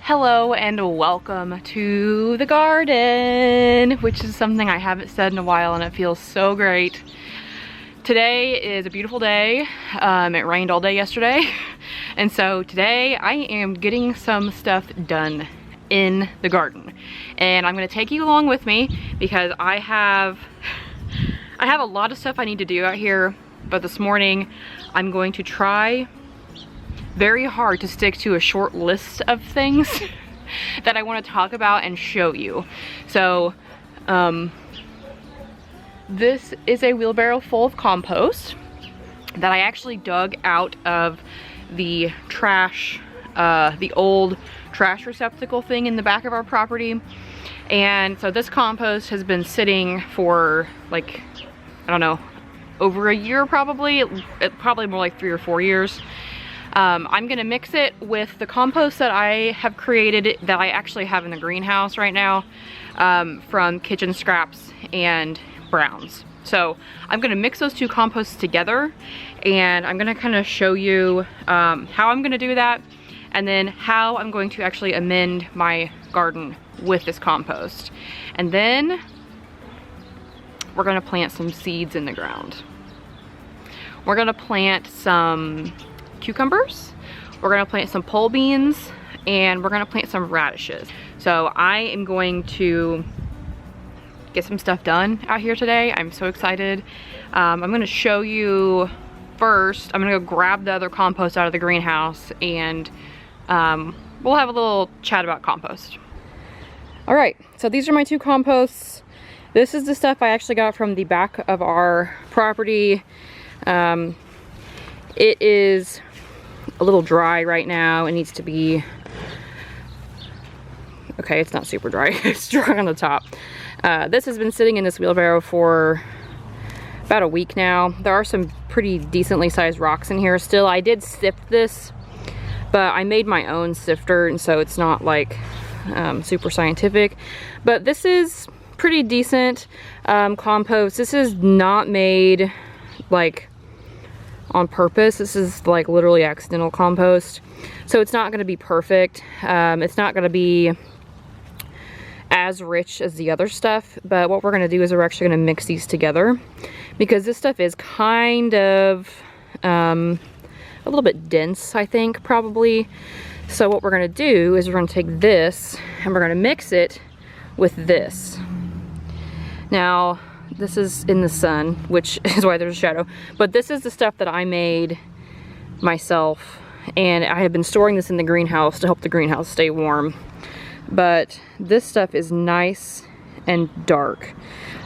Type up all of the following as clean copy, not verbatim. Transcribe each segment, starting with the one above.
Hello and welcome to the garden, which is something I haven't said in a while and it feels so great. Today is a beautiful day. It rained all day yesterday. And so today I am getting some stuff done in the garden. And I'm gonna take you along with me because I have a lot of stuff I need to do out here, but this morning I'm going to try very hard to stick to a short list of things that I want to talk about and show you. So this is a wheelbarrow full of compost that I actually dug out of the trash, the old trash receptacle thing in the back of our property. And so this compost has been sitting for like, I don't know, over a year probably, probably more like 3 or 4 years. I'm gonna mix it with the compost that I have created, that I actually have in the greenhouse right now, from kitchen scraps and browns. So I'm gonna mix those two composts together, and I'm gonna kind of show you how I'm gonna do that, and then how I'm going to actually amend my garden with this compost. And then we're gonna plant some seeds in the ground. We're gonna plant some cucumbers, we're gonna plant some pole beans, and we're gonna plant some radishes. So I am going to get some stuff done out here today. I'm so excited. I'm gonna show you first. I'm gonna go grab the other compost out of the greenhouse, and we'll have a little chat about compost. All right, so these are my two composts. This is the stuff I actually got from the back of our property. It is a little dry right now. It needs to be, okay, it's not super dry. It's dry on the top. This has been sitting in this wheelbarrow for about a week now. There are some pretty decently sized rocks in here still. I did sift this, but I made my own sifter, and so it's not like super scientific. But this is pretty decent compost. This is not made like on purpose. This is like literally accidental compost, so it's not going to be perfect. It's not going to be as rich as the other stuff, but what we're going to do is we're actually going to mix these together, because this stuff is kind of a little bit dense, I think, probably. So what we're going to do is we're going to take this and we're going to mix it with this. Now this is in the sun, which is why there's a shadow, but this is the stuff that I made myself, and I have been storing this in the greenhouse to help the greenhouse stay warm. But this stuff is nice and dark.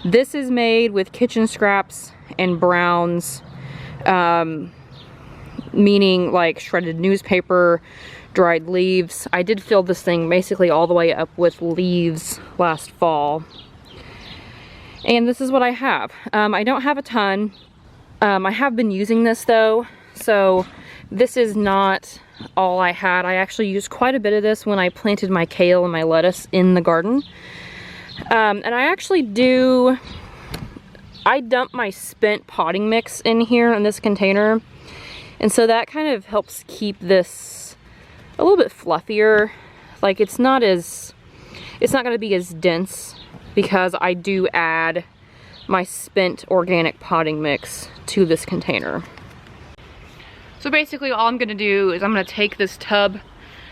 This is made with kitchen scraps and browns, meaning like shredded newspaper, dried leaves. I did fill this thing basically all the way up with leaves last fall. And this is what I have. I don't have a ton. I have been using this though, so this is not all I had. I actually used quite a bit of this when I planted my kale and my lettuce in the garden. And I dump my spent potting mix in here in this container, and so that kind of helps keep this a little bit fluffier. Like it's not going to be as dense, because I do add my spent organic potting mix to this container. So basically all I'm gonna do is I'm gonna take this tub,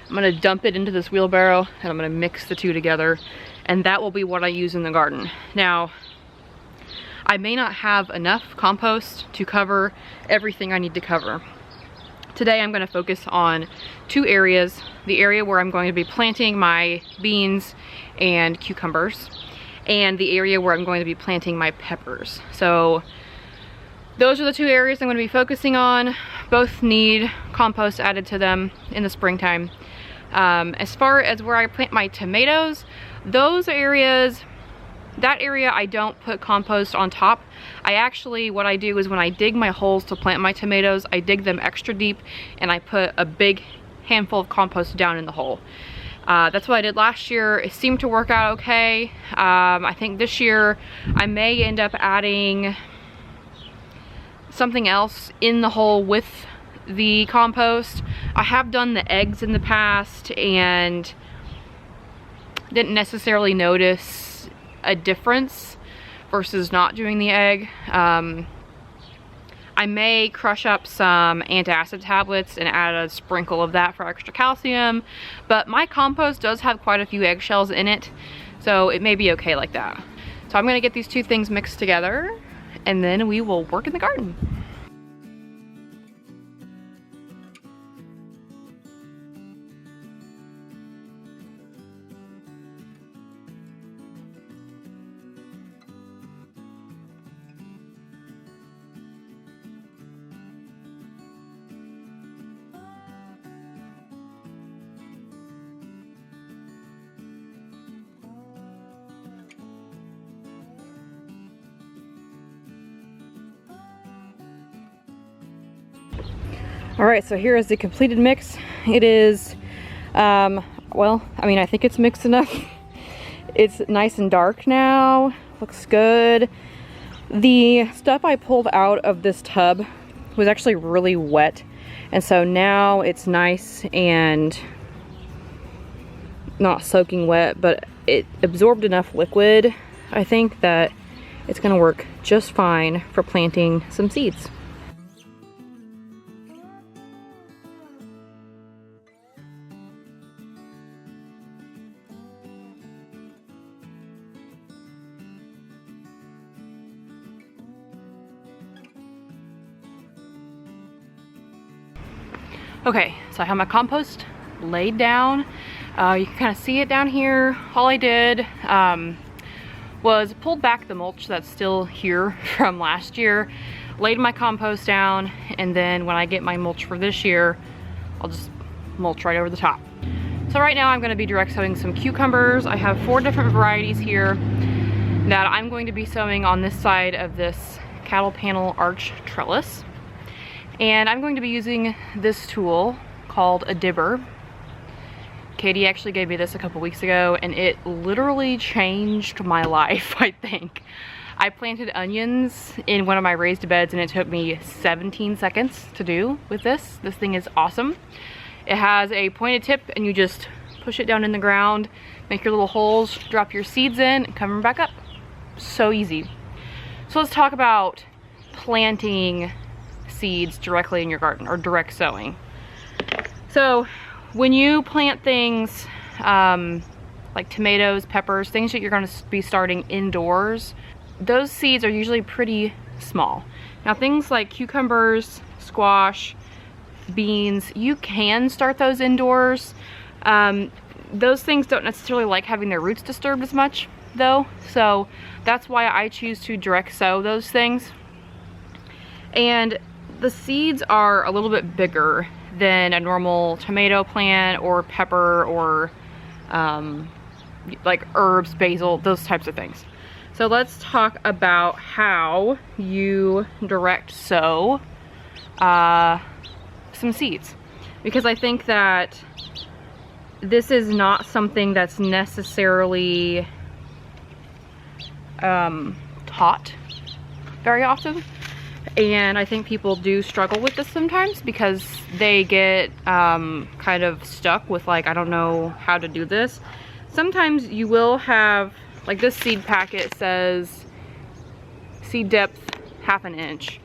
I'm gonna dump it into this wheelbarrow, and I'm gonna mix the two together, and that will be what I use in the garden. Now, I may not have enough compost to cover everything I need to cover. Today I'm gonna focus on 2 areas. The area where I'm going to be planting my beans and cucumbers, and the area where I'm going to be planting my peppers. So those are the 2 areas I'm going to be focusing on. Both need compost added to them in the springtime. As far as where I plant my tomatoes, those areas, that area I don't put compost on top. What I do is when I dig my holes to plant my tomatoes, I dig them extra deep and I put a big handful of compost down in the hole. That's what I did last year. It seemed to work out okay. I think this year I may end up adding something else in the hole with the compost. I have done the eggs in the past, and Didn't necessarily notice a difference versus not doing the egg. I may crush up some antacid tablets and add a sprinkle of that for extra calcium, but my compost does have quite a few eggshells in it, so it may be okay like that. So I'm gonna get these two things mixed together and then we will work in the garden. All right, so here is the completed mix. It is, well, I mean, I think it's mixed enough. It's nice and dark now, looks good. The stuff I pulled out of this tub was actually really wet, and so now it's nice and not soaking wet, but it absorbed enough liquid, I think, that it's gonna work just fine for planting some seeds. Okay, so I have my compost laid down. You can kind of see it down here. All I did was pulled back the mulch that's still here from last year, laid my compost down, and then when I get my mulch for this year, I'll just mulch right over the top. So right now I'm going to be direct sowing some cucumbers. I have 4 different varieties here that I'm going to be sowing on this side of this cattle panel arch trellis. And I'm going to be using this tool called a dibber. Katie actually gave me this a couple weeks ago and it literally changed my life, I think. I planted onions in one of my raised beds and it took me 17 seconds to do with this. This thing is awesome. It has a pointed tip and you just push it down in the ground, make your little holes, drop your seeds in, and cover them back up. So easy. So let's talk about planting seeds directly in your garden, or direct sowing. So when you plant things like tomatoes, peppers, things that you're going to be starting indoors, those seeds are usually pretty small. Now things like cucumbers, squash, beans, you can start those indoors. Those things don't necessarily like having their roots disturbed as much though, so that's why I choose to direct sow those things. And the seeds are a little bit bigger than a normal tomato plant or pepper or like herbs, basil, those types of things. So let's talk about how you direct sow some seeds, because I think that this is not something that's necessarily taught very often. And I think people do struggle with this sometimes because they get kind of stuck with like, I don't know how to do this. Sometimes you will have, like this seed packet says seed depth 1/2 inch.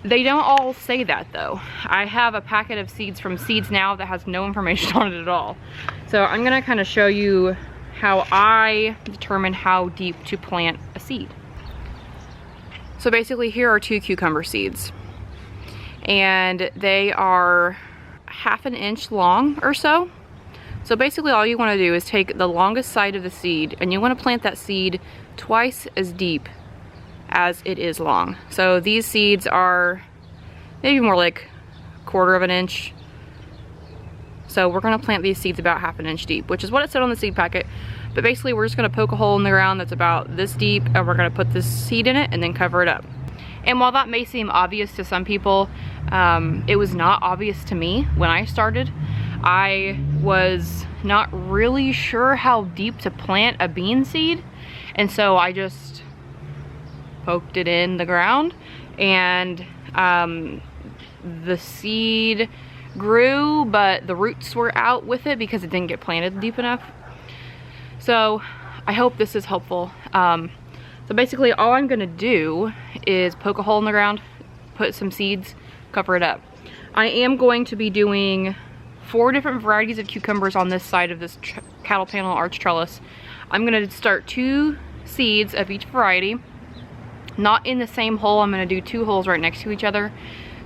They don't all say that though. I have a packet of seeds from Seeds Now that has no information on it at all. So I'm gonna kind of show you how I determine how deep to plant a seed. So basically here are 2 cucumber seeds and they are 1/2 inch long or so. So basically all you want to do is take the longest side of the seed and you want to plant that seed twice as deep as it is long. So these seeds are maybe more like 1/4 inch. So we're going to plant these seeds about 1/2 inch deep, which is what it said on the seed packet. But basically we're just going to poke a hole in the ground that's about this deep and we're going to put this seed in it and then cover it up. And while that may seem obvious to some people, it was not obvious to me when I started. I was not really sure how deep to plant a bean seed, and so I just poked it in the ground and the seed grew, but the roots were out with it because it didn't get planted deep enough. So I hope this is helpful. So basically all I'm gonna do is poke a hole in the ground, put some seeds, cover it up. I am going to be doing 4 different varieties of cucumbers on this side of this cattle panel arch trellis. I'm gonna start 2 seeds of each variety, not in the same hole. I'm gonna do 2 holes right next to each other,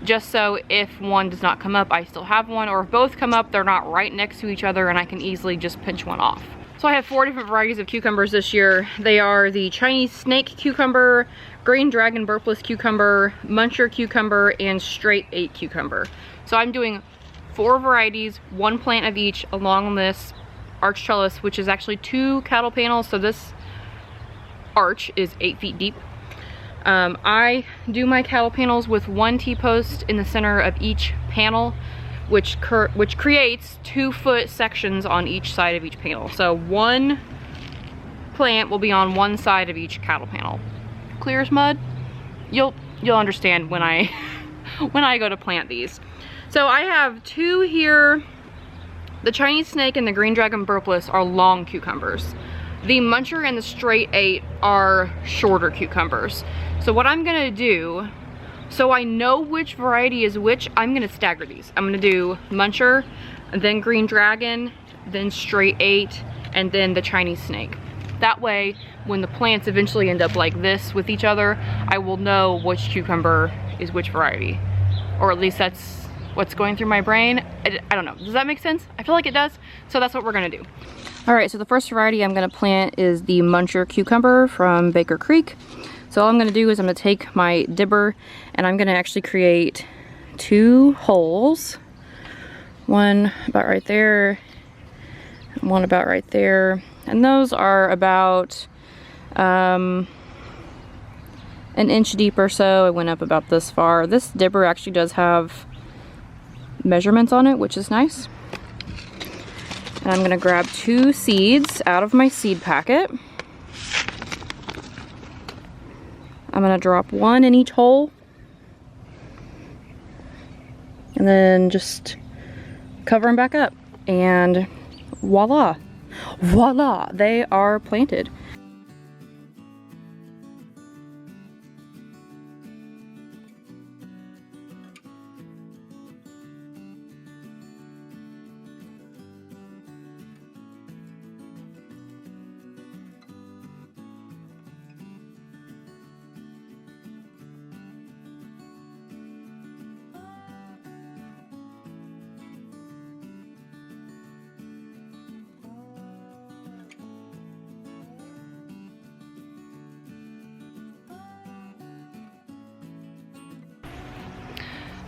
just so if one does not come up, I still have one, or if both come up, they're not right next to each other and I can easily just pinch one off. So I have 4 different varieties of cucumbers this year. They are the Chinese snake cucumber, green dragon burpless cucumber, Muncher cucumber, and straight 8 cucumber. So I'm doing 4 varieties, 1 plant of each along this arch trellis, which is actually 2 cattle panels. So this arch is 8 feet deep. I do my cattle panels with 1 T-post in the center of each panel, which creates 2-foot sections on each side of each panel. So 1 plant will be on 1 side of each cattle panel. Clear as mud? You'll understand when I when I go to plant these. So I have 2 here. The Chinese snake and the green dragon burpless are long cucumbers. The Muncher and the straight 8 are shorter cucumbers. So what I'm gonna do, so I know which variety is which, I'm gonna stagger these. I'm gonna do Muncher, then green dragon, then straight 8, and then the Chinese snake. That way, when the plants eventually end up like this with each other, I will know which cucumber is which variety. Or at least that's what's going through my brain. I don't know, does that make sense? I feel like it does, so that's what we're gonna do. All right, so the first variety I'm gonna plant is the Muncher cucumber from Baker Creek. So all I'm gonna do is I'm gonna take my dibber and I'm gonna actually create 2 holes. One about right there, and one about right there. And those are about an inch deep or so. I went up about this far. This dibber actually does have measurements on it, which is nice. And I'm gonna grab 2 seeds out of my seed packet. I'm gonna drop 1 in each hole. And then just cover them back up. And voila. Voila, they are planted.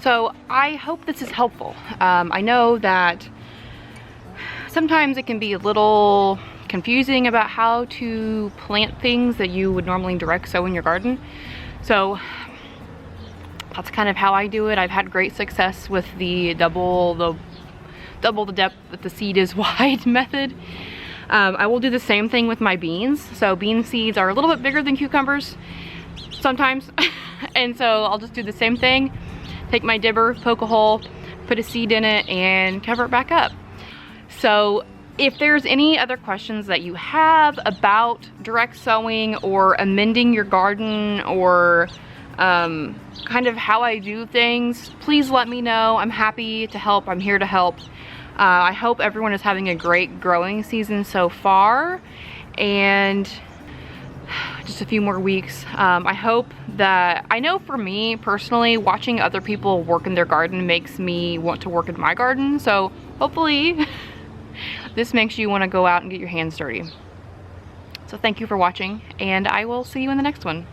So I hope this is helpful. I know that sometimes it can be a little confusing about how to plant things that you would normally direct sow in your garden. So that's kind of how I do it. I've had great success with the double the depth that the seed is wide method. I will do the same thing with my beans. So bean seeds are a little bit bigger than cucumbers sometimes. And so I'll just do the same thing. Take my dibber, poke a hole, put a seed in it, and cover it back up. So if there's any other questions that you have about direct sowing or amending your garden or kind of how I do things, please let me know. I'm happy to help. I'm here to help. I hope everyone is having a great growing season so far, and just a few more weeks. I hope that, I know for me personally, watching other people work in their garden makes me want to work in my garden. So hopefully this makes you want to go out and get your hands dirty. So thank you for watching, and I will see you in the next one.